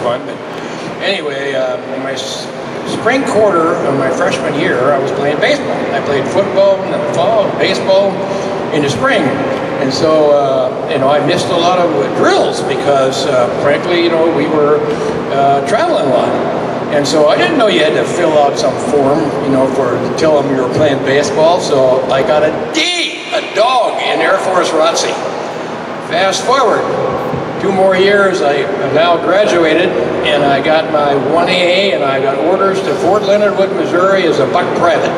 fun. But anyway, in my spring quarter of my freshman year, I was playing baseball. I played football in the fall, baseball in the spring. And so, I missed a lot of drills because, frankly, we were traveling a lot. And so I didn't know you had to fill out some form, to tell them you were playing baseball. So I got a D, a dog, in Air Force ROTC. Fast forward 2 more years, I now graduated, and I got my 1AA, and I got orders to Fort Leonard Wood, Missouri as a buck private.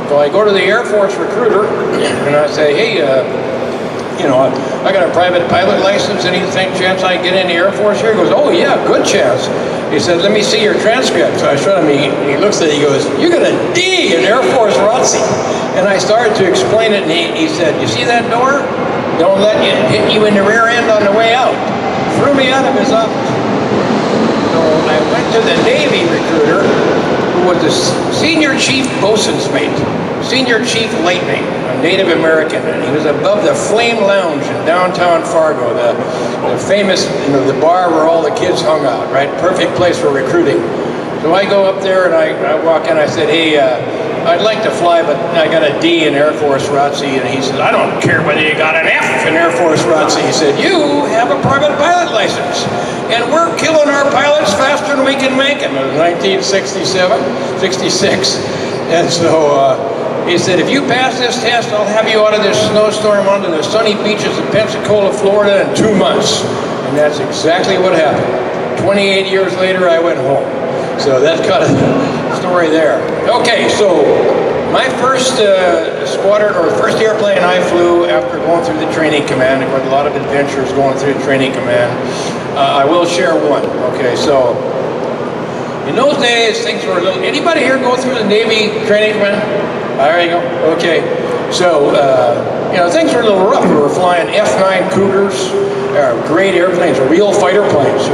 So I go to the Air Force recruiter, and I say, hey, I got a private pilot license. Any chance I get in the Air Force here? He goes, oh yeah, good chance. He said, let me see your transcript. So I showed him, he looks at it, he goes, you got a D in Air Force ROTC. And I started to explain it, and he said, you see that door? Don't let it hit you in the rear end on the way out. Threw me out of his office. So I went to the Navy recruiter, who was the senior chief bosun's mate, senior chief lightning, a Native American, and he was above the Flame Lounge in downtown Fargo, the famous, the bar where all the kids hung out, right? Perfect place for recruiting. So I go up there and I walk in, I said, hey, I'd like to fly, but I got a D in Air Force ROTC. And he said, I don't care whether you got an F in Air Force ROTC. He said, you have a private pilot license, and we're killing our pilots faster than we can make them. It was 1967, 66. And so he said, if you pass this test, I'll have you out of this snowstorm onto the sunny beaches of Pensacola, Florida in 2 months. And that's exactly what happened. 28 years later, I went home. So that's kind of the story there. Okay, so my first squadron, or first airplane I flew after going through the training command, I had a lot of adventures going through the training command. I will share one. Okay, so in those days, things were a little, anybody here go through the Navy training command? There you go. Okay, so things were a little rough. We were flying F-9 Cougars, great airplanes, real fighter planes,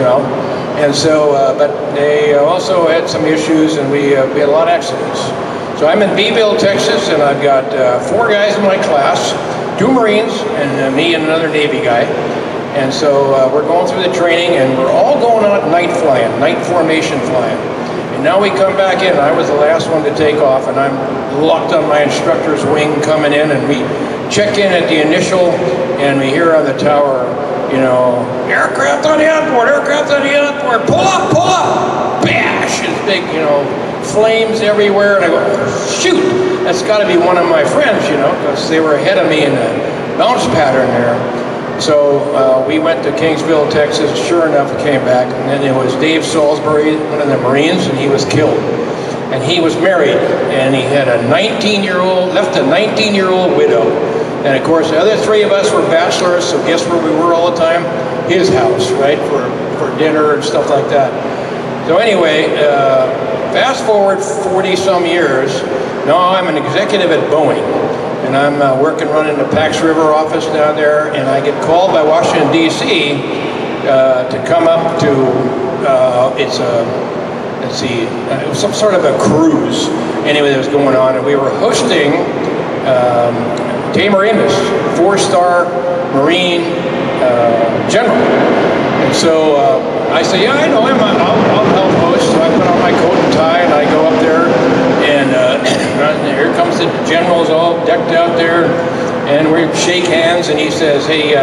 And so, but they also had some issues, and we had a lot of accidents. So I'm in Beeville, Texas, and I've got 4 guys in my class, 2 Marines, and me and another Navy guy. And so we're going through the training, and we're all going on night flying, night formation flying. And now we come back in. I was the last one to take off, and I'm locked on my instructor's wing coming in, and we check in at the initial, and we hear on the tower, aircraft on the outboard, aircraft on the outboard, pull up, bash, it's big, flames everywhere, and I go, shoot, that's got to be one of my friends, because they were ahead of me in the bounce pattern there. So we went to Kingsville, Texas. Sure enough, we came back, and then it was Dave Salisbury, one of the Marines, and he was killed. And he was married, and he had a 19-year-old, left a 19-year-old widow. And of course, the other 3 of us were bachelors, so guess where we were all the time? His house, right, for dinner and stuff like that. So anyway, fast forward 40-some years, now I'm an executive at Boeing, and I'm running the Pax River office down there, and I get called by Washington, D.C. To come up to, it was some sort of a cruise, anyway, that was going on, and we were hosting Tamer Amos, 4-star Marine general. And so I say, yeah, I know him, I'll help host. So I put on my coat and tie, and I go up there, and here comes the generals all decked out there, and we shake hands, and he says, hey,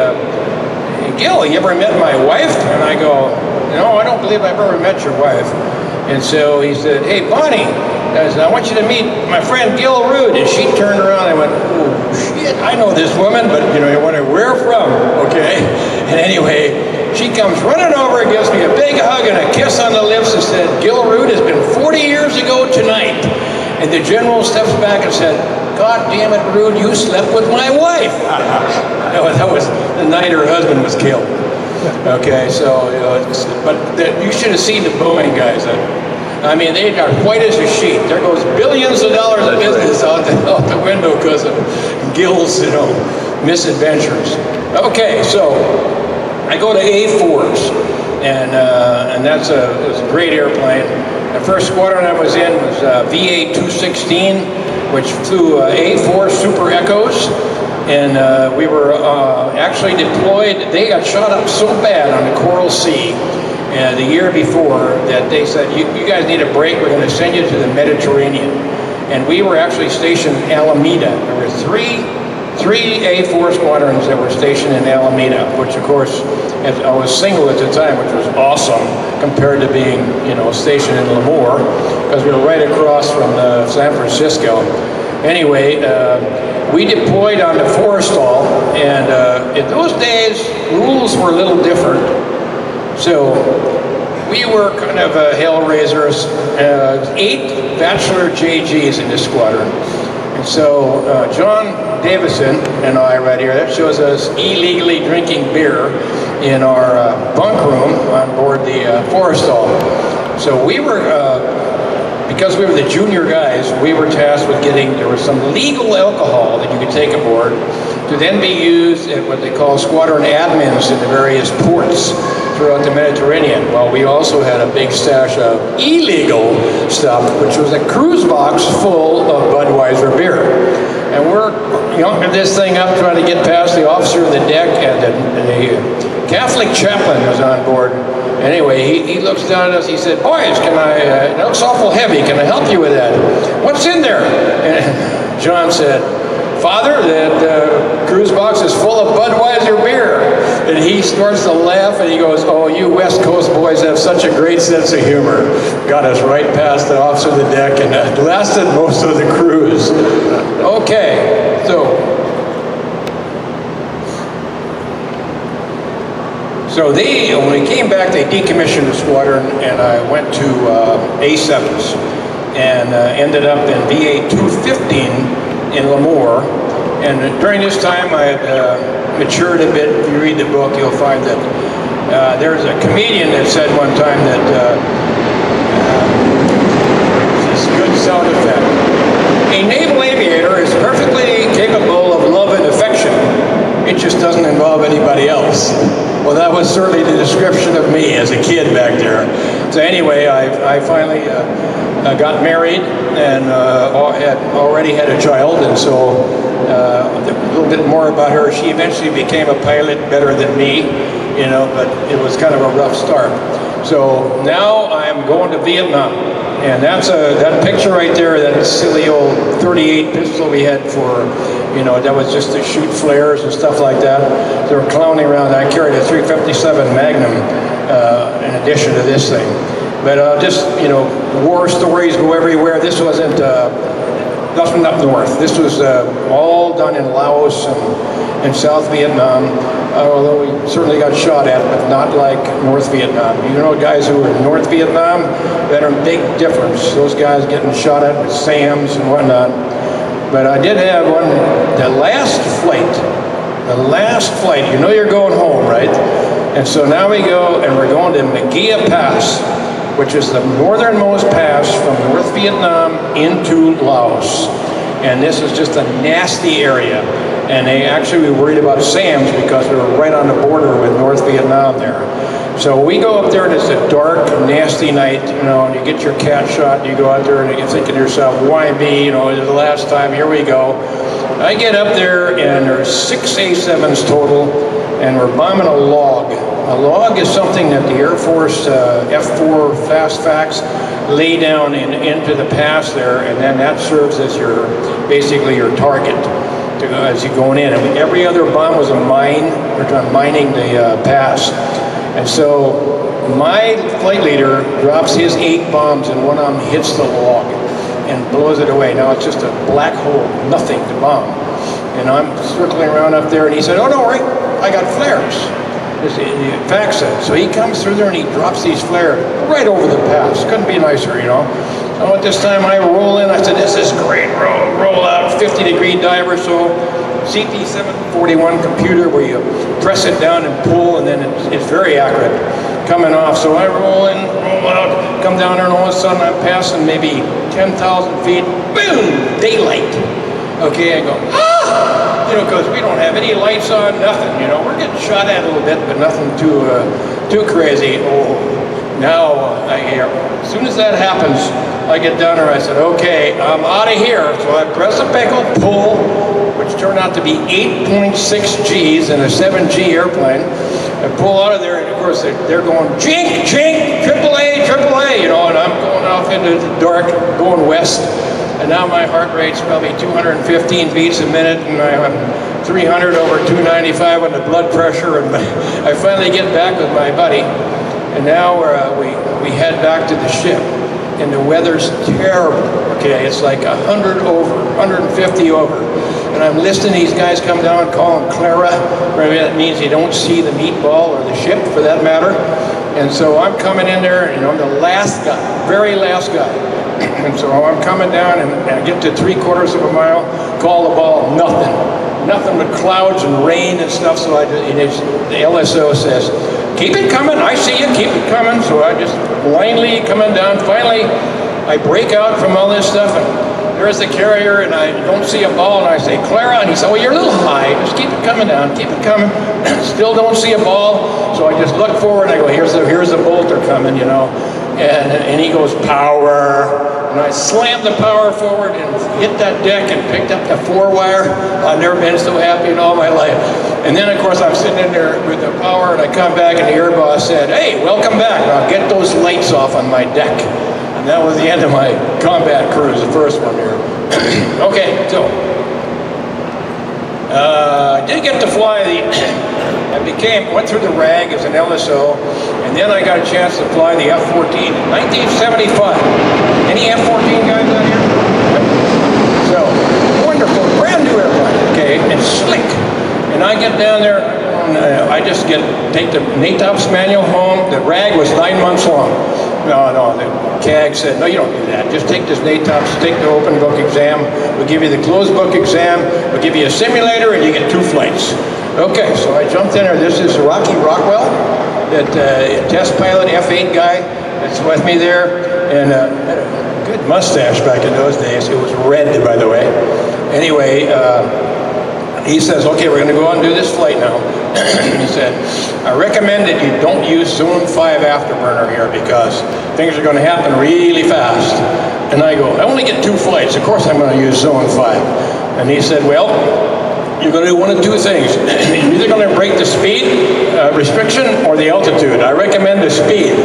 Gil, you ever met my wife? And I go, no, I don't believe I've ever met your wife. And so he said, hey, Bonnie, I want you to meet my friend GIL Rud. And she turned around and I went, oh, shit, I know this woman, but I wonder where from, okay? And anyway, she comes running over and gives me a big hug and a kiss on the lips and said, GIL Rud, has been 40 years ago tonight. And the general steps back and said, God damn it, Rud, you slept with my wife. That was the night her husband was killed. Okay, so, you should have seen the Boeing guys. I mean, they are white as a sheet. There goes billions of dollars of business out the window because of GIL's, misadventures. Okay, so I go to A4s, and it was a great airplane. The first squadron I was in was VA-216, which flew A4 Super Echoes. And we were actually deployed. They got shot up so bad on the Coral Sea, the year before that they said, you guys need a break, we're going to send you to the Mediterranean. And we were actually stationed in Alameda. There were three A4 squadrons that were stationed in Alameda, which of course, I was single at the time, which was awesome compared to being, stationed in Lemoore, because we were right across from San Francisco. Anyway, we deployed on the Forrestal, and in those days, rules were a little different. So we were kind of hellraisers, 8 bachelor JGs in this squadron. And so John Davison and I right here, that shows us illegally drinking beer in our bunk room on board the Forrestal. So we were, because we were the junior guys, we were tasked with there was some legal alcohol that you could take aboard to then be used at what they call squadron admins in the various ports throughout the Mediterranean. Well, we also had a big stash of illegal stuff, which was a cruise box full of Budweiser beer. And we're yunking this thing up, trying to get past the officer of the deck, and the Catholic chaplain was on board. Anyway, he looks down at us, he said, boys, it looks awful heavy, can I help you with that? What's in there? And John said, Father, that cruise box is full of Budweiser beer. And he starts to laugh and he goes, oh, you West Coast boys have such a great sense of humor. Got us right past the officer of the deck, and that lasted most of the cruise. Okay, so when we came back, they decommissioned the squadron, and I went to A7s and ended up in VA 215 in Lemoore. And during this time, I had matured a bit. If you read the book, you'll find that there's a comedian that said one time that this good sound effect. A naval aviator is perfectly capable of love and affection. It just doesn't involve anybody else. Well, that was certainly the description of me as a kid back there. So anyway, I finally got married and already had a child, and so a little bit more about her. She eventually became a pilot better than me, but it was kind of a rough start. So now I'm going to Vietnam, and that picture right there, that silly old 38 pistol we had for, that was just to shoot flares and stuff like that. They were clowning around. I carried a 357 Magnum in addition to this thing. But war stories go everywhere. This wasn't nothing up north. This was all done in Laos and South Vietnam, although we certainly got shot at, but not like North Vietnam. Guys who were in North Vietnam, that are a big difference. Those guys getting shot at with SAMs and whatnot. But I did have the last flight, you're going home, right? And so now we go, and we're going to Magia Pass, which is the northernmost pass from North Vietnam into Laos. And this is just a nasty area. And they actually were worried about SAMs because we were right on the border with North Vietnam there. So we go up there, and it's a dark, nasty night, and you get your cat shot, and you go out there, and you're thinking to yourself, why me? It's the last time, here we go. I get up there, and there's 6 A7s total, and we're bombing a log. A log is something that the Air Force F4 fast facts lay down into the pass there, and then that serves as basically your target as you're going in. And every other bomb was a mine. We're mining the pass. And so my flight leader drops his 8 bombs, and one of them hits the log and blows it away. Now it's just a black hole, nothing to bomb. And I'm circling around up there, and he said, oh, don't worry, I got flares. The fact said. So he comes through there and he drops these flares right over the pass. Couldn't be nicer, So at this time I roll in, I said, this is great, roll out, 50-degree diver, so CT-741 computer where you press it down and pull, and then it's very accurate coming off. So I roll in, roll out, come down there, and all of a sudden I'm passing maybe 10,000 feet, boom, daylight. Okay, I go, because we don't have any lights on, nothing, we're getting shot at a little bit, but nothing too crazy. Oh, now as soon as that happens, I get down there, I said, okay, I'm out of here. So I press the pickle, pull, which turned out to be 8.6 Gs in a 7G airplane. I pull out of there, and of course they're going, jink, jink, AAA, AAA, you know, and I'm going off into the dark, going west. And now my heart rate's probably 215 beats a minute, and I'm 300 over 295 on the blood pressure, and I finally get back with my buddy, and now we head back to the ship, and the weather's terrible. Okay, it's like 100 over, 150 over, and I'm listening to these guys come down and call them Clara. That means you don't see the meatball or the ship, for that matter. And so I'm coming in there, and I'm the last guy, very last guy. And so I'm coming down, and I get to 3/4 of a mile, call the ball, nothing but clouds and rain and stuff. So the LSO says, keep it coming, I see you, keep it coming. So I just blindly coming down. Finally, I break out from all this stuff, and there's the carrier, and I don't see a ball, and I say, Clara, and he said, well, you're a little high, just keep it coming down, keep it coming. Still don't see a ball, so I just look forward, and I go, here's the bolter coming, you know. And he goes, power. And I slammed the power forward and hit that deck and picked up the 4-wire. I've never been so happy in all my life. And then, of course, I'm sitting in there with the power, and I come back, and the air boss said, hey, welcome back. Now get those lights off on my deck. And that was the end of my combat cruise, the first one here. Okay, so I did get to fly went through the RAG as an LSO, and then I got a chance to fly the F-14 in 1975. Any F-14 guys out here? So, wonderful, brand new airplane, okay, and slick. And I get down there, and I just take the NATOPS manual home. The RAG was 9 months long. No, the CAG said, no, you don't do that. Just take this NATOPS, take the open book exam. We'll give you the closed book exam. We'll give you a simulator, and you get 2 flights. Okay, so I jumped in there. This is Rocky Rockwell, that test pilot F-8 guy that's with me there, and had a good mustache back in those days. It was red, by the way. Anyway, he says, okay, we're going to go out and do this flight now. He said, I recommend that you don't use Zone 5 afterburner here because things are going to happen really fast. And I go, I only get 2 flights. Of course I'm going to use Zone 5. And he said, well, you're going to do one of 2 things. You're either going to break the speed restriction or the altitude. I recommend the speed.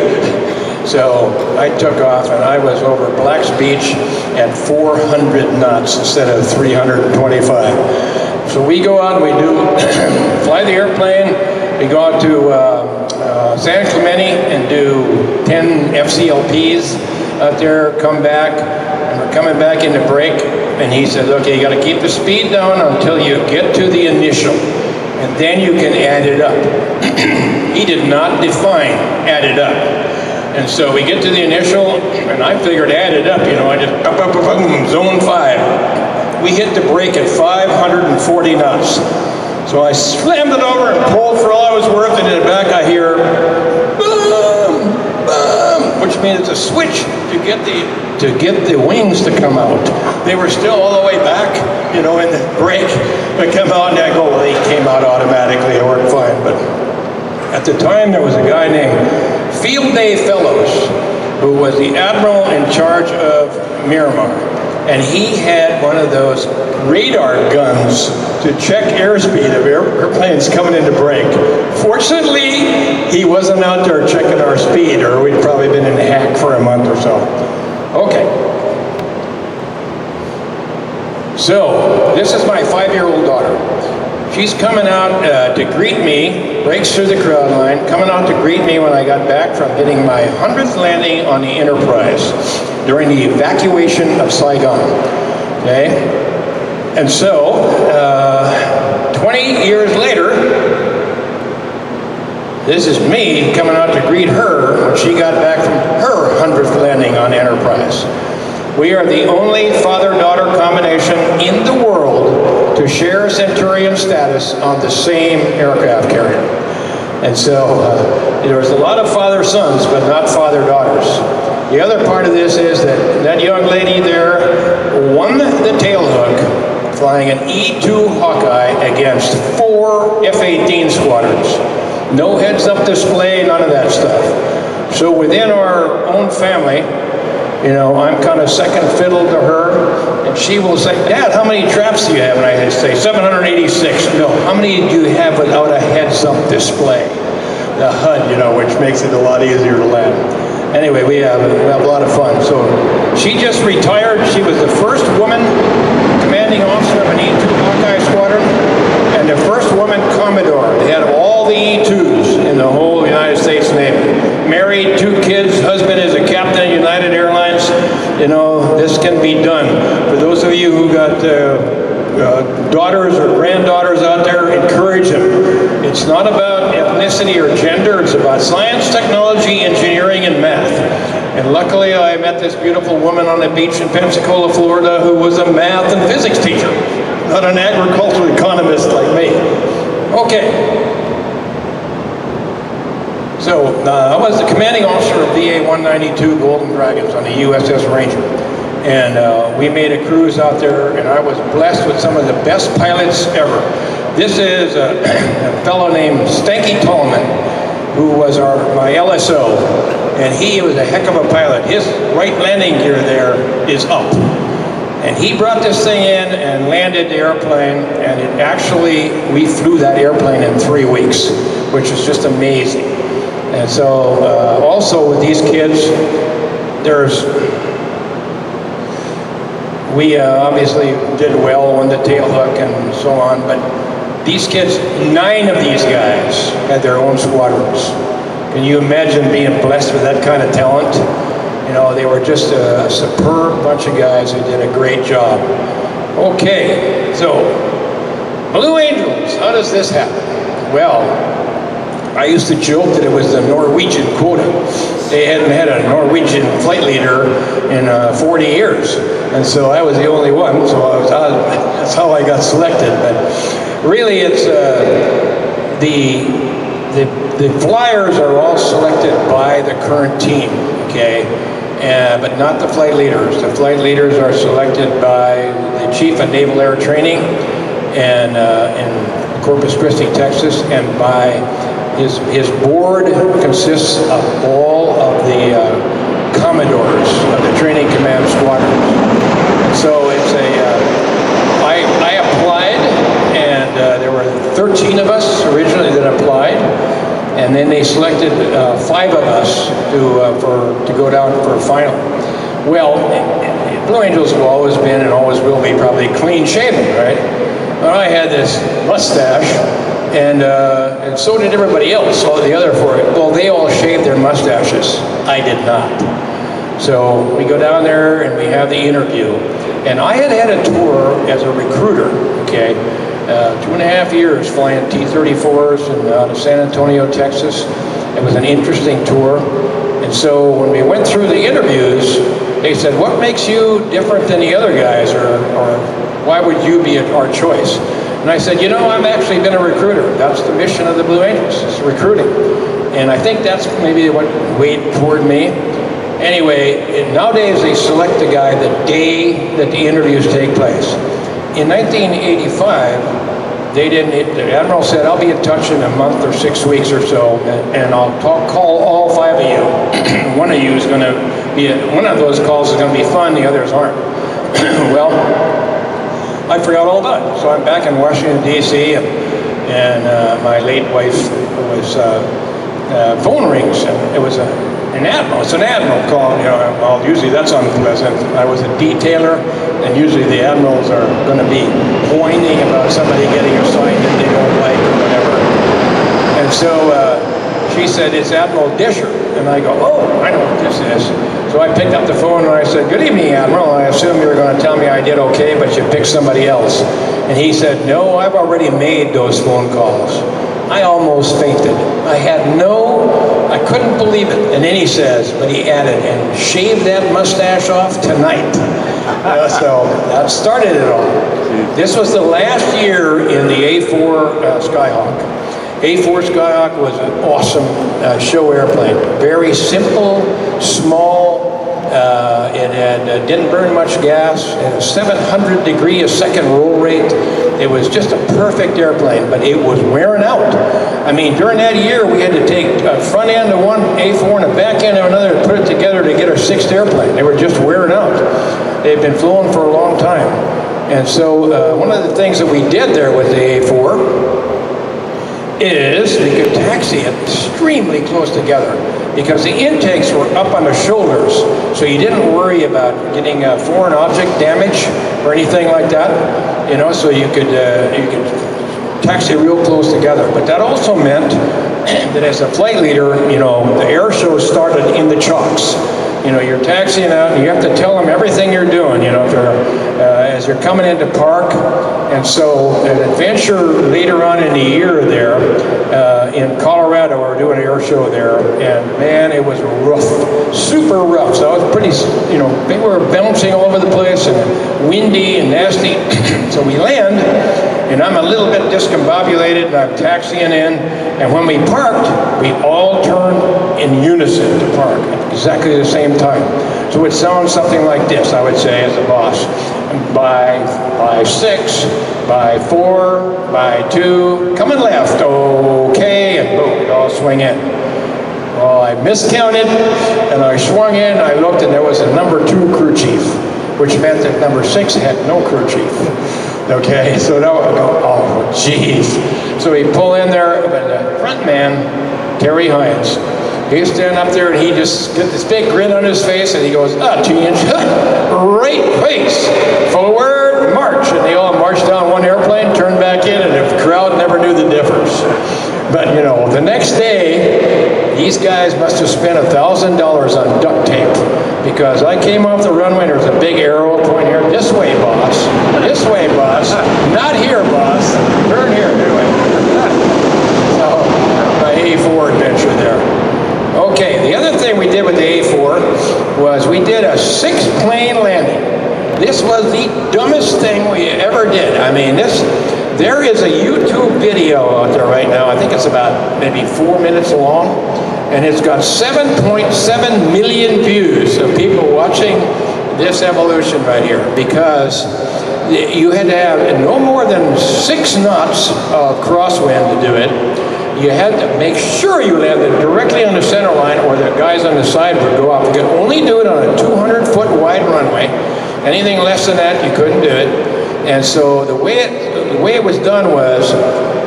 So I took off, and I was over Black's Beach at 400 knots instead of 325. So we go out and we do fly the airplane. We go out to San Clemente and do 10 FCLPs out there, come back, and we're coming back into break. And he says, okay, you got to keep the speed down until you get to the initial, and then you can add it up. He did not define add it up. And so we get to the initial, and I figured add it up, you know, I just, Zone 5. We hit the brake at 540 knots. So I slammed it over and pulled for all I was worth, and in the back I hear, boom, boom, which means it's a switch to get the wings to come out. They were still all the way back, you know, in the brake. They come out, and I go, well, they came out automatically, it worked fine. But at the time, there was a guy named Field Day Fellows, who was the admiral in charge of Miramar. And he had one of those radar guns to check airspeed of airplanes coming into break. Fortunately, he wasn't out there checking our speed, or we'd probably been in the hack for a month or so. Okay. So, this is my 5-year-old daughter. She's coming out to greet me, breaks through the crowd line, coming out to greet me when I got back from hitting my 100th landing on the Enterprise during the evacuation of Saigon. Okay? And so, 20 years later, this is me coming out to greet her when she got back from her 100th landing on Enterprise. We are the only father-daughter combination in the world to share Centurion status on the same aircraft carrier. And so there's a lot of father-sons, but not father-daughters. The other part of this is that that young lady there won the tailhook flying an E-2 Hawkeye against 4 F-18 squadrons. No heads-up display, none of that stuff. So within our own family, you know, I'm kind of second fiddle to her, and she will say, Dad, how many traps do you have? And I say, 786. No, how many do you have without a heads-up display? The HUD, you know, which makes it a lot easier to land. Anyway, we have a lot of fun. So she just retired. She was the first woman commanding officer of an E-2 Hawkeye squadron and the first woman Commodore. They had all the E-2s in the whole United States Navy. Married, 2 kids, husband is a captain at United Airlines. You know, this can be done. For those of you who got daughters or granddaughters out there, encourage them. It's not about ethnicity or gender, it's about science, technology, engineering, and math. And luckily I met this beautiful woman on the beach in Pensacola, Florida, who was a math and physics teacher, not an agricultural economist like me. Okay. So I was the commanding officer of VA-192 Golden Dragons on the USS Ranger. And we made a cruise out there, and I was blessed with some of the best pilots ever. This is a fellow named Stanky Tallman, who was my LSO, and he was a heck of a pilot. His right landing gear there is up. And he brought this thing in and landed the airplane, and it actually, we flew that airplane in 3 weeks, which is just amazing. And so also with these kids, we obviously did well on the tail hook and so on, but these kids, 9 of these guys had their own squadrons. Can you imagine being blessed with that kind of talent? You know, they were just a superb bunch of guys who did a great job. Okay, so Blue Angels, how does this happen? Well, I used to joke that it was the Norwegian quota. They hadn't had a Norwegian flight leader in 40 years. And so I was the only one, so that's how I got selected. But really it's, the flyers are all selected by the current team, okay? But not the flight leaders. The flight leaders are selected by the Chief of Naval Air Training in Corpus Christi, Texas, and by his board consists of all of the commodores of the training command squadrons. And so it's I applied, and there were 13 of us originally that applied, and then they selected 5 of us to go down for a final. Well, Blue Angels have always been and always will be probably clean shaven, right? But I had this mustache, and so did everybody else, all the other 4. Well, they all shaved their mustaches. I did not. So we go down there and we have the interview. And I had a tour as a recruiter, okay? 2.5 years flying T-34s out of San Antonio, Texas. It was an interesting tour. And so when we went through the interviews, they said, what makes you different than the other guys, or why would you be our choice? And I said, you know, I've actually been a recruiter. That's the mission of the Blue Angels, is recruiting. And I think that's maybe what weighed toward me. Anyway, nowadays they select the guy the day that the interviews take place. In 1985, the Admiral said, I'll be in touch in a month or 6 weeks or so, and I'll call all 5 of you. One of you is going to be, one of those calls is going to be fun, the others aren't. Well, I forgot all about it. So I'm back in Washington, D.C., and my late wife was, phone rings, and it was an admiral. It's an admiral call, you know, well, usually that's unpleasant. I was a detailer, and usually the admirals are going to be whining about somebody getting assigned that they don't like or whatever. And so she said, it's Admiral Disher. And I go, oh, I know what this is. So I picked up the phone and I said, good evening, Admiral. I assume you were going to tell me I did okay, but you picked somebody else. And he said, no, I've already made those phone calls. I almost fainted. I couldn't believe it. And then he says, but he added, and shave that mustache off tonight. So that started it all. This was the last year in the A4 Skyhawk. A4 Skyhawk was an awesome show airplane. Very simple, small, Didn't burn much gas. It had a 700 degree a second roll rate. It was just a perfect airplane, but it was wearing out. I mean, during that year, we had to take a front end of one A4 and a back end of another and put it together to get our 6th airplane. They were just wearing out. They've been flown for a long time. And so one of the things that we did there with the A4 is we could taxi it extremely close together because the intakes were up on the shoulders, so you didn't worry about getting foreign object damage or anything like that, you know, so you could taxi real close together. But that also meant that as a flight leader, you know, the air show started in the chocks. You know, you're taxiing out and you have to tell them everything you're doing, you know, if as you're coming into park. And so an adventure later on in the year there in Colorado, we were doing an air show there, and man, it was rough, super rough. So it was pretty, you know, they were bouncing all over the place and windy and nasty. So we land, and I'm a little bit discombobulated, and I'm taxiing in, and when we parked, we all turned in unison to park at exactly the same time. So it sounds something like this, I would say, as a boss. By 6, by 4, by 2, coming left, okay, and boom, we all swing in. Well, I miscounted, and I swung in, I looked, and there was a number 2 crew chief, which meant that number 6 had no crew chief. Okay, so now I go, oh, jeez. So we pull in there, but the front man, Terry Hines, he's standing up there and he just gets this big grin on his face and he goes, change, right face, forward, march. And they all marched down one airplane, turned back in, and the crowd never knew the difference. But you know, the next day, these guys must have spent $1,000 on duct tape because I came off the runway and there was a big arrow pointing here, this way, boss, not here, boss, turn here, anyway. So, my A4 adventure there. Okay, the other thing we did with the A4 was we did a 6-plane landing. This was the dumbest thing we ever did. I mean, there is a YouTube video out there right now. I think it's about maybe 4 minutes long, and it's got 7.7 million views of people watching this evolution right here, because you had to have no more than 6 knots of crosswind to do it. You had to make sure you landed directly on the center line, or the guys on the side would go off. You could only do it on a 200-foot wide runway. Anything less than that, you couldn't do it. And so the way it was done was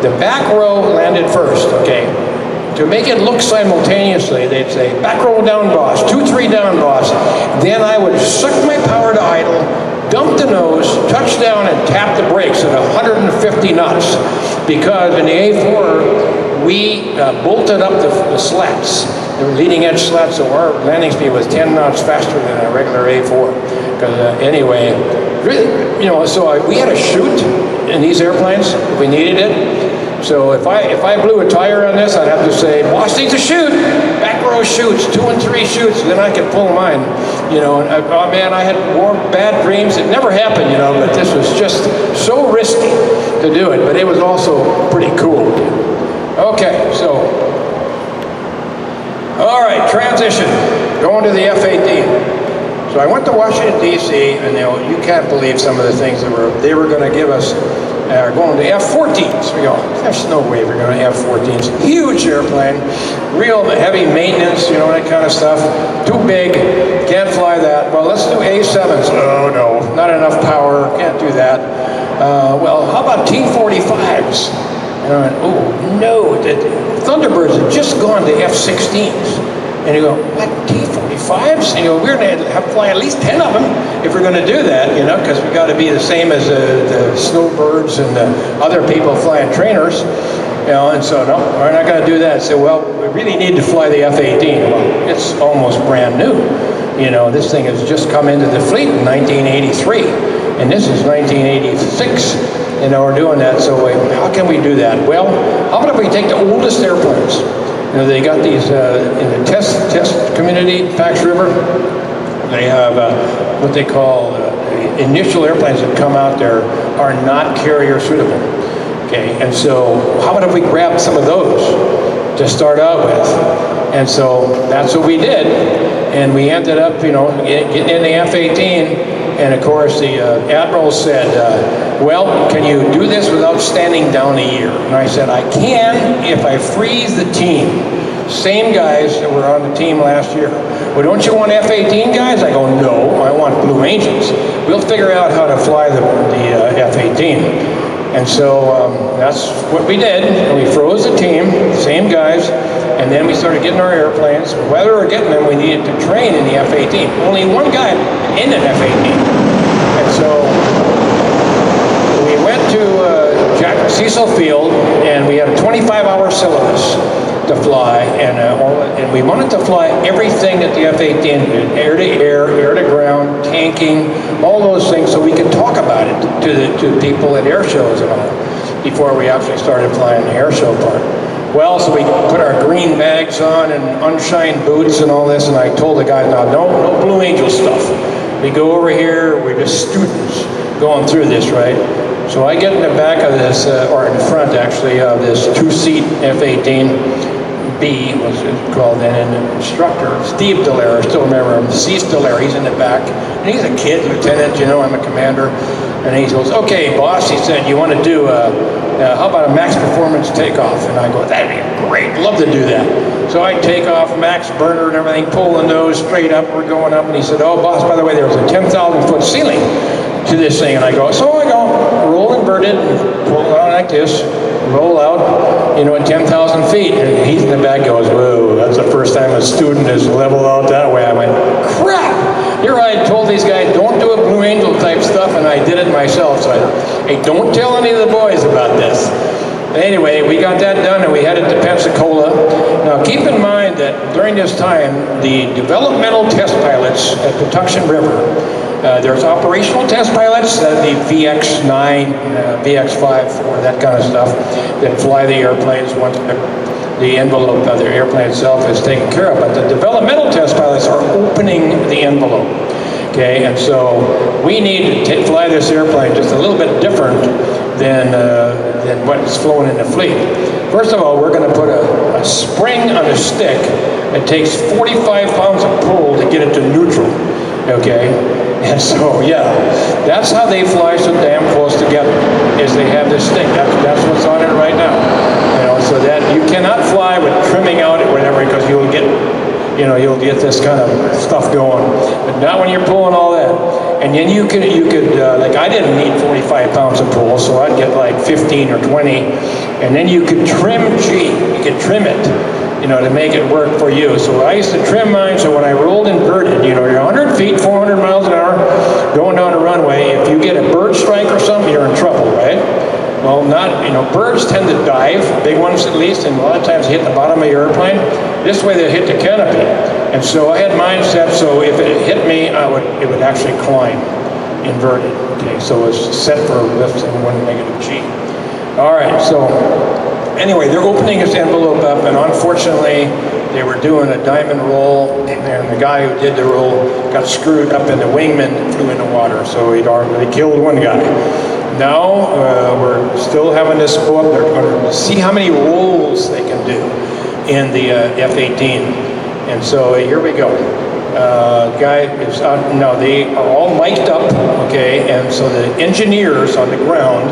the back row landed first, okay? To make it look simultaneously, they'd say, back row down, boss, 2, 3 down, boss. Then I would suck my power to idle, dump the nose, touch down, and tap the brakes at 150 knots. Because in the A4, we bolted up the slats, the leading edge slats, so our landing speed was 10 knots faster than a regular A4. Because anyway, really, you know, so we had to shoot in these airplanes if we needed it. So if I blew a tire on this, I'd have to say, boss needs to shoot, back row shoots, 2 and 3 shoots, then I could pull mine. You know, and oh man, I had more bad dreams. It never happened, you know, but this was just so risky to do it, but it was also pretty cool. Okay, so, all right, transition, going to the F-18. So I went to Washington, D.C., and you can't believe some of the things that they were going to give us. Going to F-14s. We go, there's no way we're going to have F-14s. Huge airplane, real heavy maintenance, you know, that kind of stuff. Too big, can't fly that. Well, let's do A-7s. Oh, no, not enough power, can't do that. Well, how about T-45s? And I went, oh, no, the Thunderbirds had just gone to F-16s. And you go, what, T-45s? And you go, we're going to have to fly at least 10 of them if we're going to do that, you know, because we've got to be the same as the snowbirds and the other people flying trainers, you know, and so, no, we're not going to do that. So, well, we really need to fly the F-18. Well, it's almost brand new. You know, this thing has just come into the fleet in 1983, and this is 1986, you know, we're doing that. So how can we do that? Well, how about if we take the oldest airplanes? You know, they got these in the test community, Pax River. They have what they call initial airplanes that come out there are not carrier suitable. Okay, and so how about if we grab some of those to start out with? And so that's what we did. And we ended up, you know, getting in the F-18, and of course the Admiral said, well, can you do this without standing down a year? And I said, I can if I freeze the team. Same guys that were on the team last year. Well, don't you want F-18 guys? I go, no, I want Blue Angels. We'll figure out how to fly the F-18. And so that's what we did. And we froze the team, same guys, and then we started getting our airplanes. Whether we're getting them, we needed to train in the F-18. Only one guy in an F-18. And so we went to Cecil Field, and we had a 25-hour syllabus to fly, and we wanted to fly everything that the F-18 did, air to air, air to ground, tanking, all those things, so we could talk about it to people at air shows and all, before we actually started flying the air show part. Well, so we put our green bags on and unshined boots and all this, and I told the guys, no Blue Angel stuff. We go over here, we're just students going through this, right? So I get in the back of this, or in the front actually, of this two-seat F-18B, was it called then, and the instructor, Steve Dallaire, I still remember him, Steve Dallaire, he's in the back, and he's a kid, lieutenant, you know, I'm a commander, and he goes, okay, boss, he said, you want to do, how about a max performance takeoff? And I go, that'd be great, love to do that. So I take off, max burner and everything, pull the nose straight up, we're going up, and he said, oh, boss, by the way, there was a 10,000-foot ceiling to this thing, and I go, so I go, roll inverted, pull it out like this, roll out, you know, at 10,000 feet, and he's in the back goes, whoa, that's the first time a student has leveled out that way. I went, crap! Here I told these guys, don't do a Blue Angel type stuff, and I did it myself, so hey, don't tell any of the boys about this. Anyway, we got that done, and we headed to Pensacola. Now, keep in mind that during this time, the developmental test pilots at Patuxent River, there's operational test pilots, the VX-9, VX-5, or that kind of stuff, that fly the airplanes once the envelope of the airplane itself is taken care of. But the developmental test pilots are opening the envelope. Okay, and so we need to fly this airplane just a little bit different than what's flown in the fleet. First of all, we're going to put a spring on a stick. It takes 45 pounds of pull to get it to neutral. Okay, and so yeah, that's how they fly so damn close together. Is they have this stick. That's what's on it right now. You know, so that you cannot fly with trimming out or whatever, because you'll get this kind of stuff going. But not when you're pulling all that. And then you could like I didn't need 45 pounds of pull, so I'd get like 15 or 20, and then you could trim you could trim it, you know, to make it work for you. So I used to trim mine, so when I rolled inverted, you know, you're 100 feet, 400 miles an hour, going down a runway, if you get a bird strike or something, you're in trouble, right? Well, not, you know, birds tend to dive, big ones at least, and a lot of times hit the bottom of your airplane. This way they hit the canopy. And so I had mine set so if it hit me, it would actually climb, inverted. Okay, so it's set for lift and one negative G. All right, so anyway, they're opening this envelope up, and unfortunately, they were doing a diamond roll, and the guy who did the roll got screwed up, and the wingman flew in the water, so he'd already killed one guy. Now, we're still having this go up. They're going to see how many rolls they can do in the F-18. And so here we go. Guy is out, now they are all mic'd up, okay, and so the engineers on the ground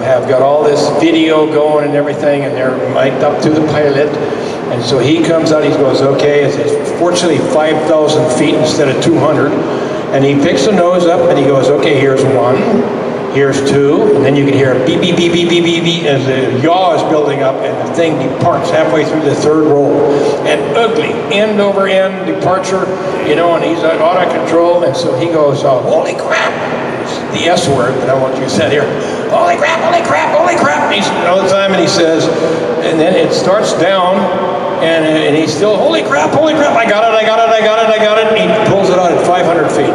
have got all this video going and everything, and they're mic'd up to the pilot. And so he comes out, he goes, okay, it's fortunately 5,000 feet instead of 200. And he picks the nose up and he goes, okay, here's one, here's two, and then you can hear a beep, beep, beep, beep, beep, beep, beep, as the yaw is building up and the thing departs halfway through the third roll. And ugly, end over end departure, you know, and he's out of control, and so he goes, holy crap, the S word, but I want you said here, holy crap, holy crap, holy crap, he's all the time, and he says, and then it starts down, and he's still, holy crap, I got it, and he pulls it out at 500 feet.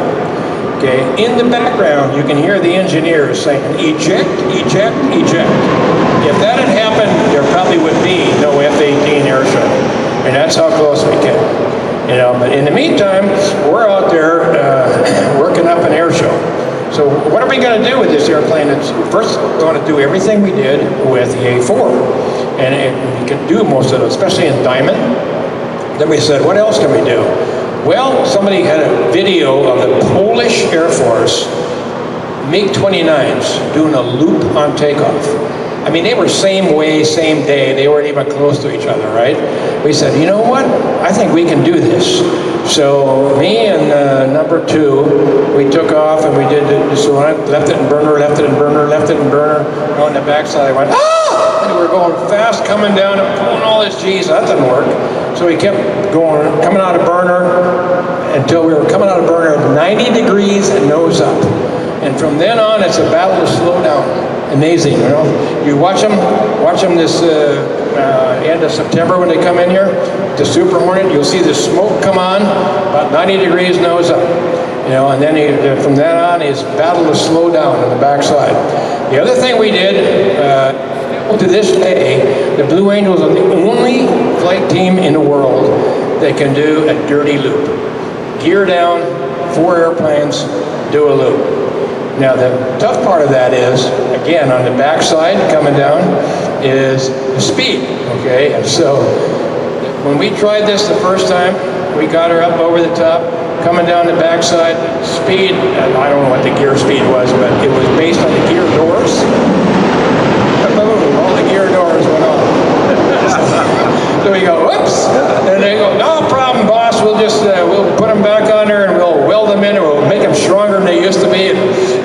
Okay, in the background, you can hear the engineers saying, eject, eject, eject. If that had happened, there probably would be no F-18 air show. And that's how close we came. You know, but in the meantime, we're out there working up an air show. So what are we going to do with this airplane? First, we're going to do everything we did with the A4. And we can do most of it, especially in diamond. Then we said, what else can we do? Well, somebody had a video of the Polish Air Force MiG-29s doing a loop on takeoff. I mean, they were same way, same day. They weren't even close to each other, right? We said, you know what? I think we can do this. So me and number 2, we took off and we did it. So I left it in burner, left it in burner, left it in burner. On the backside, I went, ah! And we were going fast, coming down and pulling all this G's. That didn't work. So we kept going, coming out of burner until we were coming out of burner at 90 degrees and nose up. And from then on, it's a battle to slow down. Amazing, you know. You watch them this end of September when they come in here, the Super Hornet. You'll see the smoke come on, about 90 degrees nose up. You know, and then from then on is battle to slow down on the backside. The other thing we did, to this day, the Blue Angels are the only flight team in the world that can do a dirty loop. Gear down, 4 airplanes, do a loop. Now the tough part of that is, again, on the backside coming down, is the speed, okay? And so when we tried this the first time, we got her up over the top, coming down the backside, speed, I don't know what the gear speed was, but it was based on the gear doors. All the gear doors went off. So we go, whoops, and they go, no problem, boss, we'll just, we'll put them back on there and we'll weld them in and we'll make them stronger than they used to be,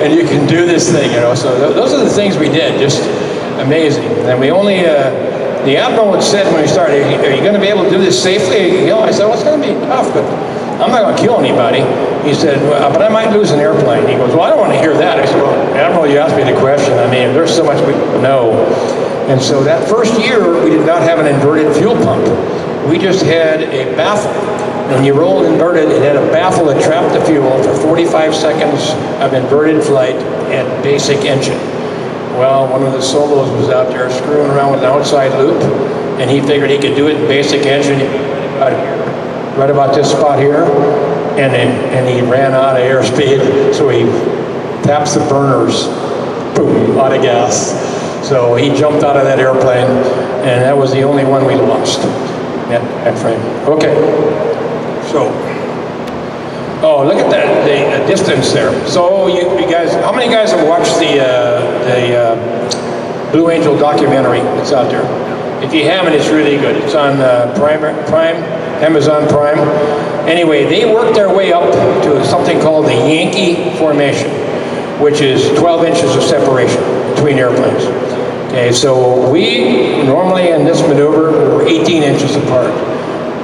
and you can do this thing, you know. So those are the things we did, just amazing. And we only, the Admiral had said when we started, are you going to be able to do this safely? You know, I said, well, it's going to be tough, but I'm not going to kill anybody. He said, well, but I might lose an airplane. He goes, well, I don't want to hear that. I said, well, Admiral, you asked me the question. I mean, there's so much we know. And so that first year, we did not have an inverted fuel pump. We just had a baffle. When you rolled inverted, it had a baffle that trapped the fuel for 45 seconds of inverted flight at basic engine. Well, one of the solos was out there screwing around with an outside loop, and he figured he could do it in basic engine right about this spot here, and he ran out of airspeed, so he taps the burners, boom, out of gas. So he jumped out of that airplane, and that was the only one we lost, that frame. Okay, so, oh, look at that, the distance there. So you guys, how many guys have watched the Blue Angel documentary that's out there? If you haven't, it's really good. It's on Prime, Amazon Prime. Anyway, they worked their way up to something called the Yankee formation, which is 12 inches of separation between airplanes. Okay, so we normally in this maneuver were 18 inches apart.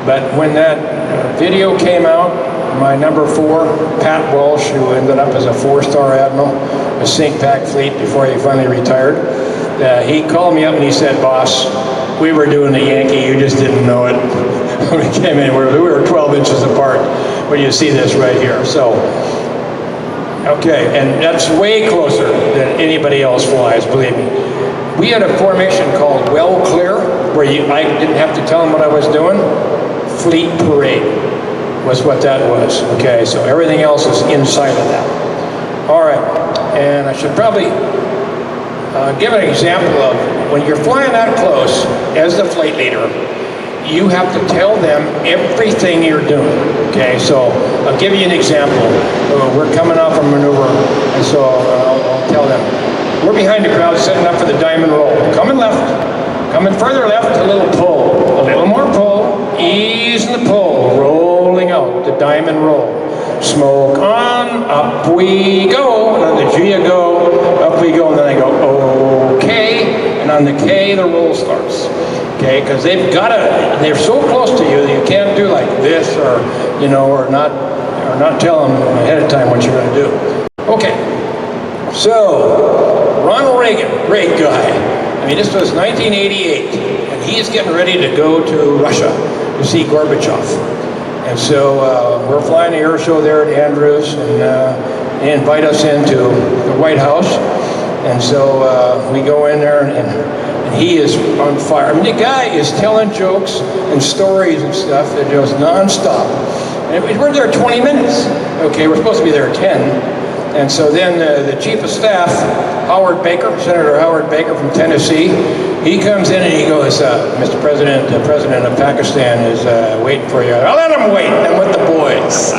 But when that video came out, my number 4, Pat Walsh, who ended up as a 4-star admiral, a sink pack fleet before he finally retired, he called me up and he said, boss, we were doing the Yankee, you just didn't know it. When we came in, we were 12 inches apart. Well, you see this right here. So, okay, and that's way closer than anybody else flies, believe me. We had a formation called Well Clear, where I didn't have to tell them what I was doing. Fleet Parade was what that was, okay? So everything else is inside of that. All right, and I should probably give an example of when you're flying that close as the flight leader, you have to tell them everything you're doing, okay? So I'll give you an example. We're coming off a maneuver, and so I'll tell them, we're behind the crowd setting up for the diamond roll. Coming left, coming further left, a little pull, a little more pull, ease in the pull, rolling out, the diamond roll. Smoke on, up we go, and on the G you go, up we go, and then I go, okay, and on the K the roll starts. Okay, because they've got to, they're so close to you that you can't do like this or, you know, or not tell them ahead of time what you're going to do. Okay, so Ronald Reagan, great guy. I mean, this was 1988, and he's getting ready to go to Russia to see Gorbachev. And so we're flying the air show there at Andrews, and they invite us into the White House. And so we go in there, and he is on fire. I mean, the guy is telling jokes and stories and stuff that goes nonstop. And we're there 20 minutes. Okay, we're supposed to be there 10. And so then the chief of staff, Senator Howard Baker from Tennessee, he comes in and he goes, Mr. President, the president of Pakistan is waiting for you. I'll let him wait, I'm with the boys.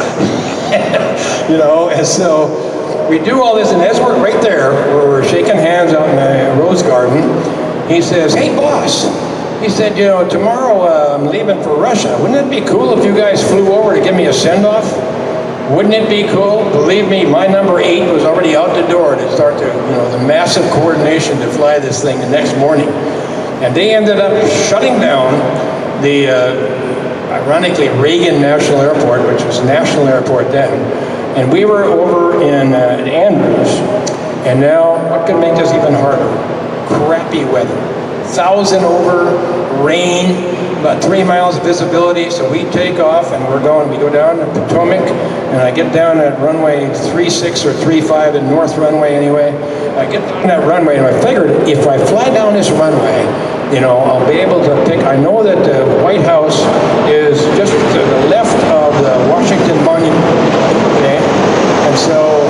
You know, and so we do all this, and as we're right there, we're shaking hands out in the Rose Garden, he says, hey boss, he said, you know, tomorrow I'm leaving for Russia. Wouldn't it be cool if you guys flew over to give me a send-off? Wouldn't it be cool? Believe me, my number 8 was already out the door to start the massive coordination to fly this thing the next morning. And they ended up shutting down the, ironically, Reagan National Airport, which was National Airport then. And we were over in Andrews. And now, what could make this even harder? Crappy weather. 1,000 over, rain, about 3 miles of visibility, so we take off and we go down to Potomac, and I get down at runway 36 or 35, the north runway anyway. I get on that runway and I figured if I fly down this runway, you know, I'll be able to pick, I know that the White House is just to the left of the Washington Monument, okay? And so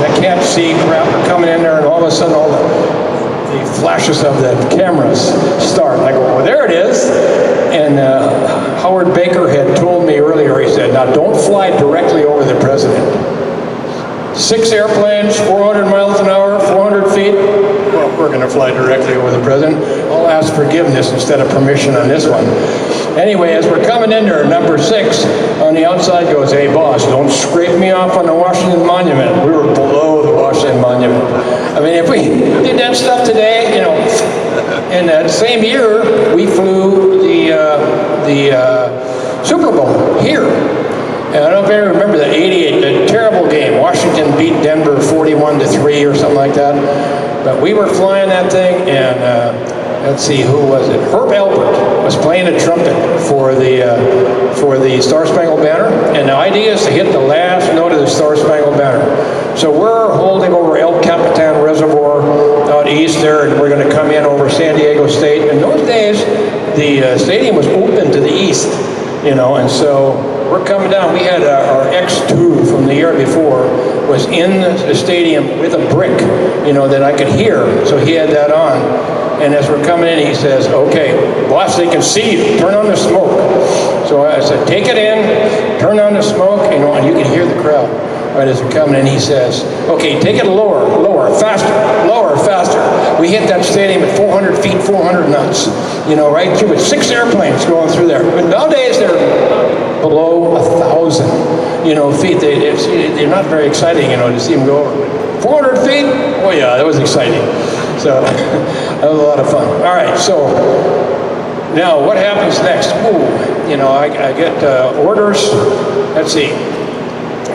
I can't see crap coming in there, and all of a sudden all the flashes of the cameras start. I go, well, there it is. And Howard Baker had told me earlier, he said, now don't fly directly over the president. 6 airplanes, 400 miles an hour, 400 feet. Well, we're going to fly directly over the president. I'll ask forgiveness instead of permission on this one. Anyway, as we're coming in there, number 6 on the outside goes, hey boss, don't scrape me off on the Washington Monument. We were below the Washington Monument. I mean, if we did that stuff today, you know, in that same year, we flew the Super Bowl here. And I don't know if you remember the 88, the terrible game. Washington beat Denver 41-3 or something like that. But we were flying that thing, and let's see, who was it? Herb Alpert was playing a trumpet for the Star Spangled Banner, and the idea is to hit the last note of the Star Spangled Banner. So we're holding over El Capitan Reservoir out east there, and we're going to come in over San Diego State. In those days, the stadium was open to the east, you know, and so we're coming down. We had our X2 from the year before was in the stadium with a brick, you know, that I could hear. So he had that on. And as we're coming in, he says, okay, boss, they can see you. Turn on the smoke. So I said, take it in, turn on the smoke, you know, and you can hear the crowd. Right as we're coming in, he says, okay, take it lower, faster, lower, faster. We hit that stadium at 400 feet, 400 knots, you know, right through with 6 airplanes going through there. But nowadays, they're below 1,000, you know, feet. They're not very exciting, you know, to see them go over. 400 feet? Oh yeah, that was exciting. So that was a lot of fun. All right, so now what happens next? Ooh, you know, I get orders. Let's see.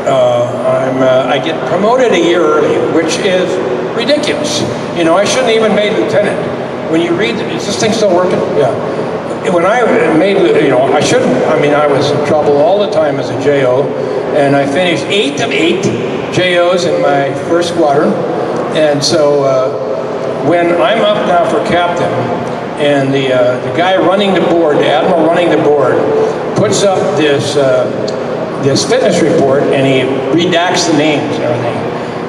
I get promoted a year early, which is ridiculous. You know, I shouldn't even made lieutenant. When you read, is this thing still working? Yeah. When I made, you know, I shouldn't. I mean, I was in trouble all the time as a JO, and I finished 8 of 8 JOs in my first squadron. And so when I'm up now for captain, and the guy running the board, the admiral running the board, puts up this fitness report, and he redacts the names and everything.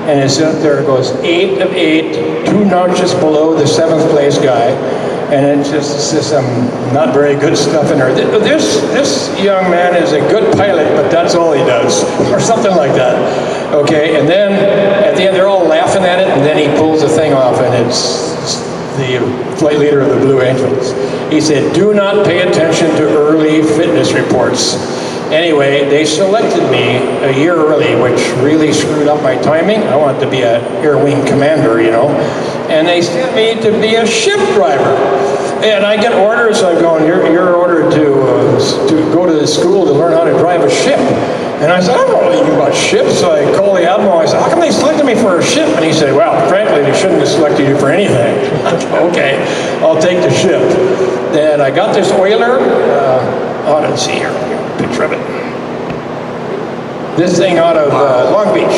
And it's up there, it goes 8 of 8, 2 notches below the 7th place guy. And it's just some not very good stuff in there. This young man is a good pilot, but that's all he does, or something like that. Okay, and then at the end they're all laughing at it, and then he pulls the thing off, and it's the flight leader of the Blue Angels. He said, do not pay attention to early fitness reports. Anyway, they selected me a year early, which really screwed up my timing. I wanted to be an air wing commander, you know. And they sent me to be a ship driver. And I get orders, I'm going, you're ordered to go to the school to learn how to drive a ship. And I said, I don't know anything about ships. So I called the admiral, I said, how come they selected me for a ship? And he said, well, frankly, they shouldn't have selected you for anything. Okay, I'll take the ship. Then I got this oiler, let's see here, picture of it. This thing out of Long Beach,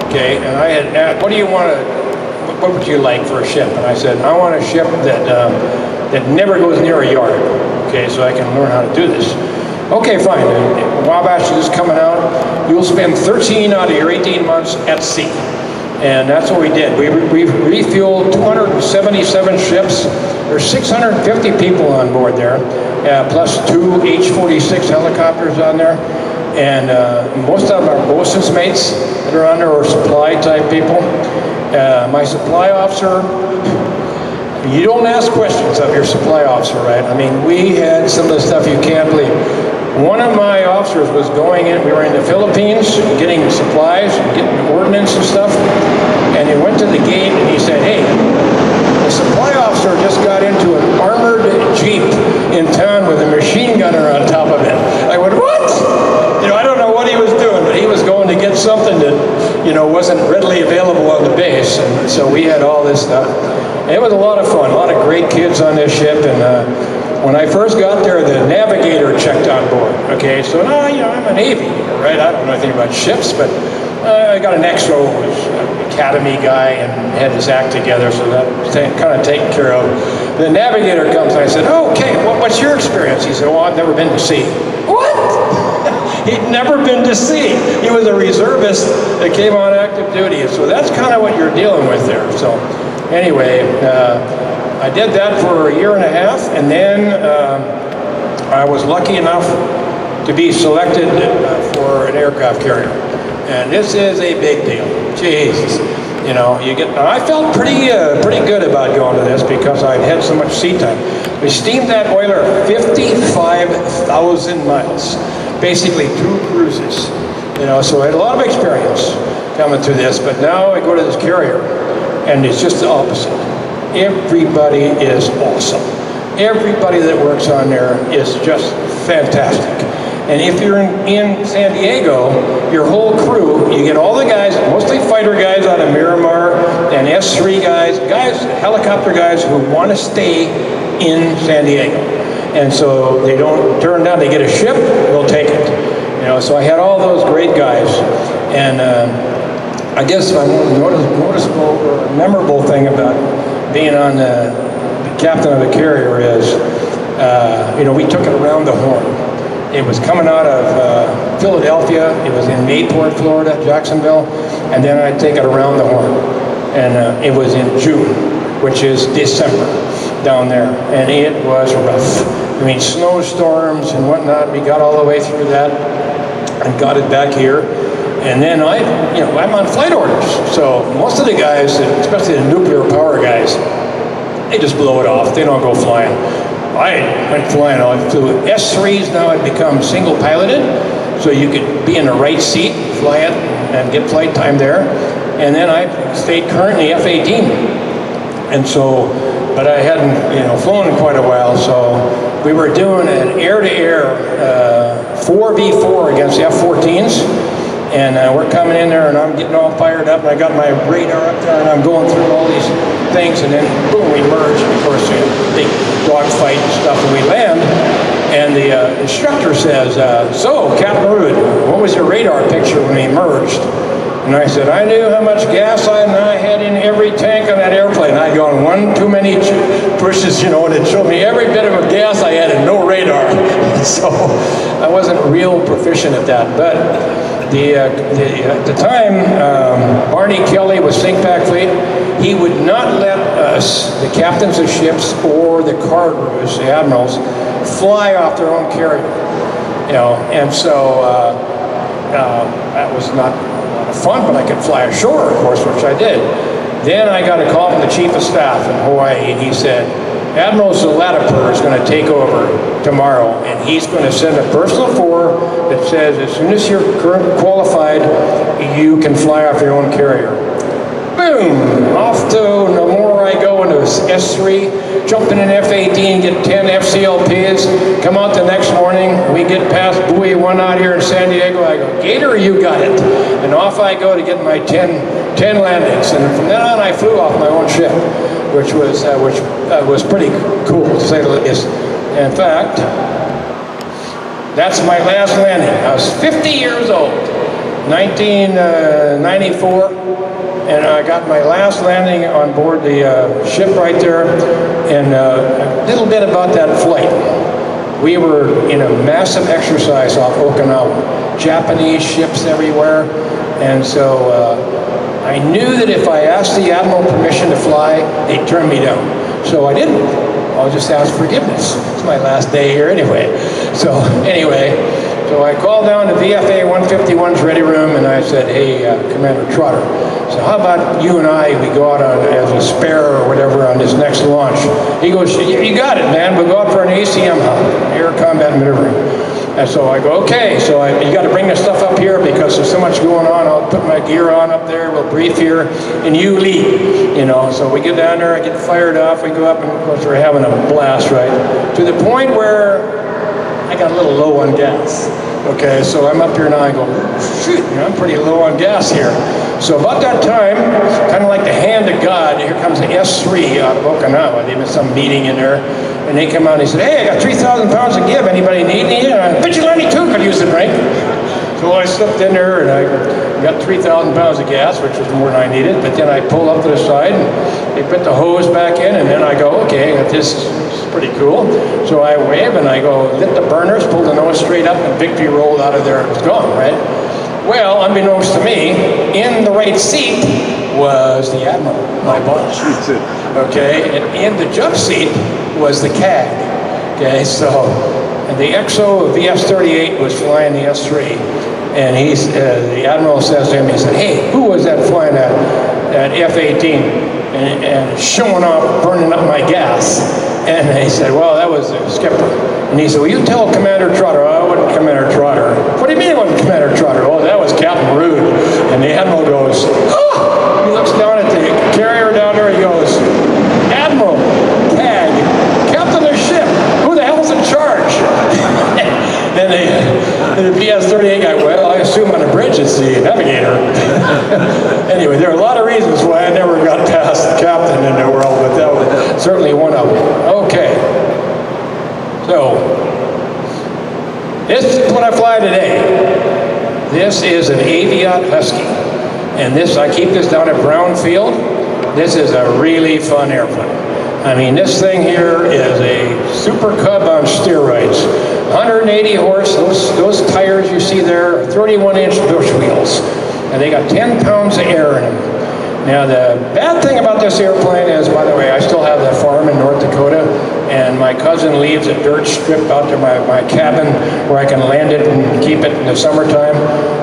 okay, and I had asked, what would you like for a ship? And I said, I want a ship that never goes near a yard, okay, so I can learn how to do this. Okay, fine. Wabash is just coming out, you'll spend 13 out of your 18 months at sea. And that's what we did. We refueled 277 ships. There's 650 people on board there, plus 2 H-46 helicopters on there. And most of them are bosun's mates that are on there, or supply type people. My supply officer, you don't ask questions of your supply officer, right? I mean, we had some of the stuff you can't believe. One of my officers was going in, we were in the Philippines getting supplies, getting ordnance and stuff, and he went to the gate and he said, hey, the supply officer just got into an armored Jeep in town with a machine gunner on top of it. I went, what? You know, I don't know what he was doing, but he was going to get something that, you know, wasn't readily available on the base, and so we had all this stuff. And it was a lot of fun, a lot of great kids on this ship, and when I first got there, the navigator checked on board. Okay, so now, you know, I'm an aviator, right? I don't know anything about ships, but I got an XO, who's an academy guy, and had his act together, so that was kind of taken care of. The navigator comes, and I said, oh, okay, what's your experience? He said, well, I've never been to sea. What? He'd never been to sea. He was a reservist that came on active duty, so that's kind of what you're dealing with there. So anyway, I did that for a year and a half, and then I was lucky enough to be selected for an aircraft carrier. And this is a big deal. Jesus. You know, I felt pretty good about going to this because I'd had so much sea time. We steamed that oiler 55,000 miles, basically 2 cruises. You know, so I had a lot of experience coming through this, but now I go to this carrier, and it's just the opposite. Everybody is awesome. Everybody that works on there is just fantastic. And if you're in San Diego, your whole crew, you get all the guys, mostly fighter guys out of Miramar, and S3 guys, helicopter guys who want to stay in San Diego. And so they don't turn down, they get a ship, they'll take it. You know, so I had all those great guys. And I guess my noticeable or memorable thing about being on the captain of the carrier is, you know, we took it around the horn. It was coming out of Philadelphia, it was in Mayport, Florida, Jacksonville, and then I'd take it around the horn. And it was in June, which is December down there, and it was rough. I mean, snowstorms and whatnot, we got all the way through that and got it back here. And then I'm on flight orders. So most of the guys, especially the nuclear power guys, they just blow it off. They don't go flying. I went flying. I flew S3s. Now I'd become single piloted, so you could be in the right seat, fly it, and get flight time there. And then I stayed currently F-18. And so, but I hadn't, flown in quite a while. So we were doing an air-to-air 4v4 against the F-14s. And we're coming in there, and I'm getting all fired up, and I got my radar up there, and I'm going through all these things, and then boom, we merge. And of course, big dogfight and stuff, and we land. And the instructor says, "So, Captain Rud, what was your radar picture when we merged?" And I said, "I knew how much gas I had in every tank on that airplane. I'd gone one too many pushes, and it showed me every bit of gas I had and no radar." So I wasn't real proficient at that, but. At the time, Barney Kelly was Think-Pack Fleet. He would not let us, the captains of ships or the cargoes, the admirals, fly off their own carrier. And so that was not a lot of fun, but I could fly ashore, of course, which I did. Then I got a call from the chief of staff in Hawaii, and he said, Admiral Zlatiper is going to take over tomorrow, and he's going to send a personal form that says as soon as you're qualified, you can fly off your own carrier. Boom! Off to Namur I go into S3, jump in an F-18, get 10 FCLPs, come out the next morning, we get past buoy 1 out here in San Diego, I go, Gator, you got it. And off I go to get my 10 landings, and from then on I flew off my own ship, which was pretty cool, to say the least. In fact, that's my last landing. I was 50 years old, 1994, and I got my last landing on board the ship right there. And a little bit about that flight. we were in a massive exercise off Okinawa. Japanese ships everywhere. And so I knew that if I asked the Admiral permission to fly, they'd turn me down. So I didn't. I'll just ask forgiveness. It's my last day here anyway. So anyway, so I called down to VFA 151's ready room and I said, hey, Commander Trotter, so how about you and I, we go out on, as a spare or whatever on this next launch? He goes, you got it, man. We'll go out for an ACM hop, Air Combat Maneuvering. And so I go, okay, so you got to bring the stuff up here because there's so much going on. I'll put my gear on up there, we'll brief here, and you lead, you know. So we get down there, I get fired off, we go up, and of course we're having a blast, right? To the point where I got a little low on gas. Okay, so I'm up here now, I go, shoot, you know, I'm pretty low on gas here. So about that time, kind of like the hand of God, here comes the S3 out of Okinawa. They had some meeting in there, and they come out and they said, hey, I got 3,000 pounds to give. Anybody need any? Vigilante too could use the drink. So I slipped in there and I got 3,000 pounds of gas, which was more than I needed. But then I pulled up to the side and they put the hose back in, and then I go, okay, this is pretty cool. So I wave and I go, lit the burners, pulled the nose straight up, and Victory rolled out of there. It was gone, right? Well, unbeknownst to me, in the right seat was the Admiral, my boss. Okay, and in the jump seat was the CAG. Okay, so and the XO VS-38 was flying the S3, and the Admiral says to him, he said, hey, who was that flying that F-18 and showing off, burning up my gas? And he said, well, that was the skipper. And he said, well, you tell Commander Trotter. I wasn't Commander Trotter. What do you mean it wasn't Commander Trotter? Oh, that was Captain Rud. And the Admiral goes, oh! He looks down at the carrier down there, he goes, Admiral, CAG, Captain of the ship, who the hell's in charge? And the VS-38 guy, well, I assume on the bridge it's the navigator. Anyway, there are a lot of reasons why I never got past the captain in the world, but that was certainly one of them. Okay. So, this is what I fly today. This is an Aviat Husky. And this, I keep this down at Brownfield. This is a really fun airplane. I mean, this thing here is a Super Cub on steroids. 180 horse, those tires you see there are 31-inch bush wheels. And they got 10 pounds of air in them. Now, the bad thing about this airplane is, by the way, I still have that farm in North Dakota, and my cousin leaves a dirt strip out to my cabin where I can land it and keep it in the summertime.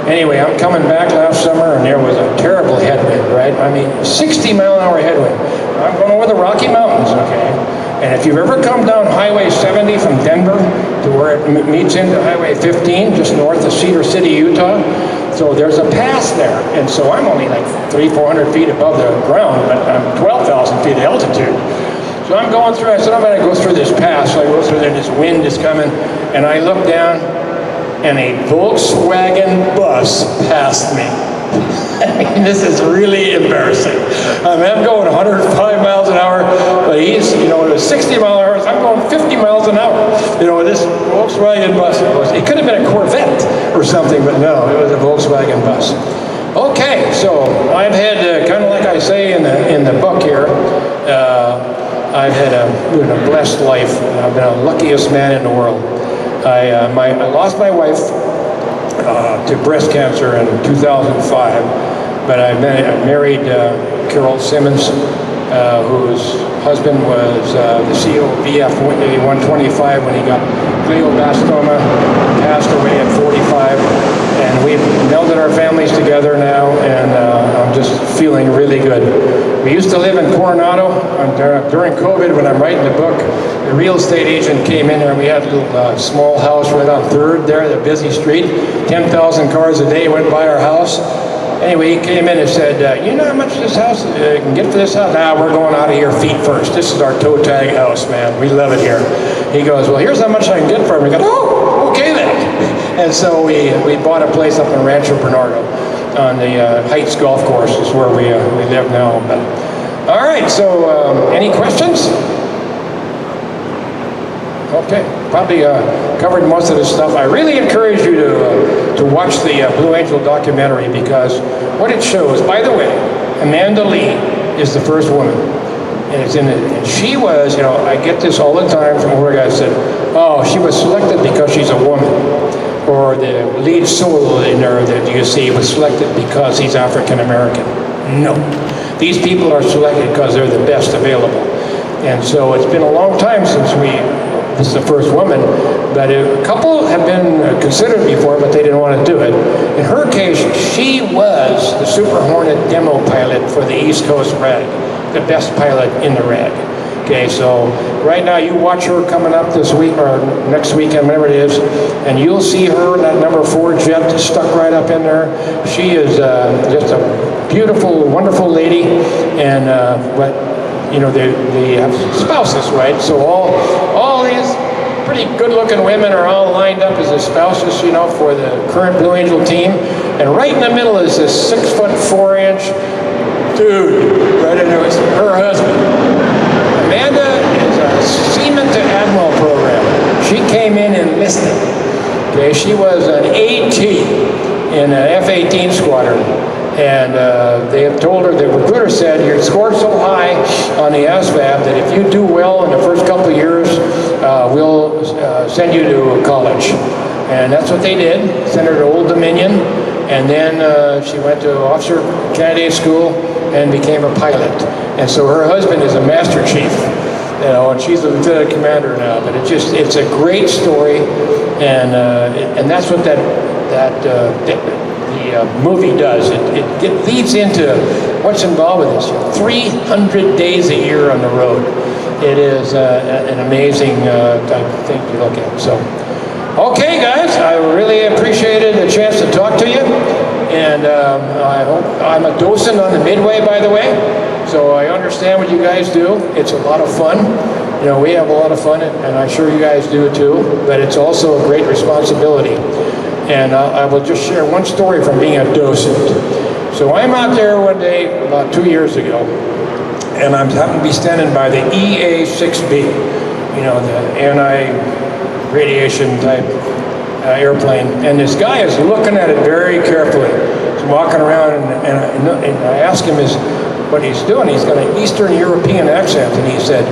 Anyway, I'm coming back last summer, and there was a terrible headwind, right? I mean, 60-mile-an-hour headwind. I'm going over the Rocky Mountains, okay? And if you've ever come down Highway 70 from Denver to where it meets into Highway 15, just north of Cedar City, Utah, so there's a pass there. And so I'm only like 300-400 feet above the ground, but I'm 12,000 feet altitude. So I'm going through, I said, I'm going to go through this pass. So I go through there, this wind is coming, and I look down, and a Volkswagen bus passed me. I mean, this is really embarrassing. I mean, I'm going 105 miles an hour, but he's, you know, it was 60 mile an hour, I'm going 50 miles an hour. You know, this Volkswagen bus, it could have been a Corvette or something, but no, it was a Volkswagen bus. Okay, so I've had, kind of like I say in the book here, I've had a blessed life. I've been the luckiest man in the world. I lost my wife to breast cancer in 2005, but I married Carol Simmons, whose husband was the CEO of VF-125 when he got glioblastoma, passed away at 45, and we've melded our families together now, and I'm just feeling really good. We used to live in Coronado. During COVID, when I'm writing the book, the real estate agent came in there, and we had a little small house right on 3rd there, the busy street. 10,000 cars a day went by our house. Anyway, he came in and said, you know how much this house can get for this house? We're going out of here feet first. This is our toe tag house, man. We love it here. He goes, well, here's how much I can get for it. We go, oh, okay then. And so we bought a place up in Rancho Bernardo on the Heights Golf Course is where we live now. But, all right, so any questions? Okay, probably covered most of this stuff. I really encourage you to watch the Blue Angel documentary, because what it shows, by the way, Amanda Lee is the first woman and it's in it. And she was, you know, I get this all the time from older guys that, oh, she was selected because she's a woman, or the lead solo in there that you see was selected because he's African American. No, these people are selected because they're the best available. And so it's been a long time since this is the first woman, but a couple have been considered before, but they didn't want to do it. In her case, she was the Super Hornet demo pilot for the East Coast RAG, the best pilot in the RAG. Okay, so right now you watch her coming up this week or next weekend, whatever it is, and you'll see her in that number 4 jet stuck right up in there. She is just a beautiful, wonderful lady, and but you know, they have spouses, right? So all these pretty good-looking women are all lined up as the spouses, you know, for the current Blue Angel team. And right in the middle is this 6'4" dude, right in there, it's her husband. Amanda is a Seaman to Admiral program. She came in enlisted. Okay, she was an AT in an F-18 squadron. And they have told her, the recruiter said, you're scored so high on the ASVAB that if you do well in the first couple of years, we'll send you to college. And that's what they did, sent her to Old Dominion, and then she went to Officer Candidate School and became a pilot. And so her husband is a Master Chief, you know, and she's a Lieutenant Commander now. But it's a great story, and that's what the movie does. It leads into what's involved with this. 300 days a year on the road. It is an amazing type of thing to look at. So, okay, guys, I really appreciated the chance to talk to you. And I hope I'm a docent on the Midway, by the way. So I understand what you guys do. It's a lot of fun. You know, we have a lot of fun, and I'm sure you guys do too. But it's also a great responsibility. And I will just share one story from being a docent. So I'm out there one day about 2 years ago, and I'm happened to be standing by the EA-6B, you know, the anti-radiation type airplane. And this guy is looking at it very carefully. He's walking around, and I asked him what he's doing. He's got an Eastern European accent, and he said,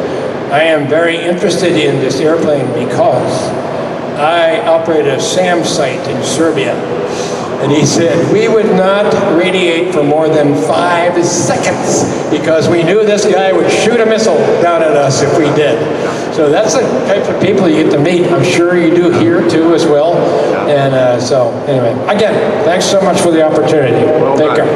I am very interested in this airplane because I operated a SAM site in Serbia, and he said we would not radiate for more than 5 seconds because we knew this guy would shoot a missile down at us if we did. So that's the type of people you get to meet. I'm sure you do here too as well. And so anyway, again, thanks so much for the opportunity. Take care.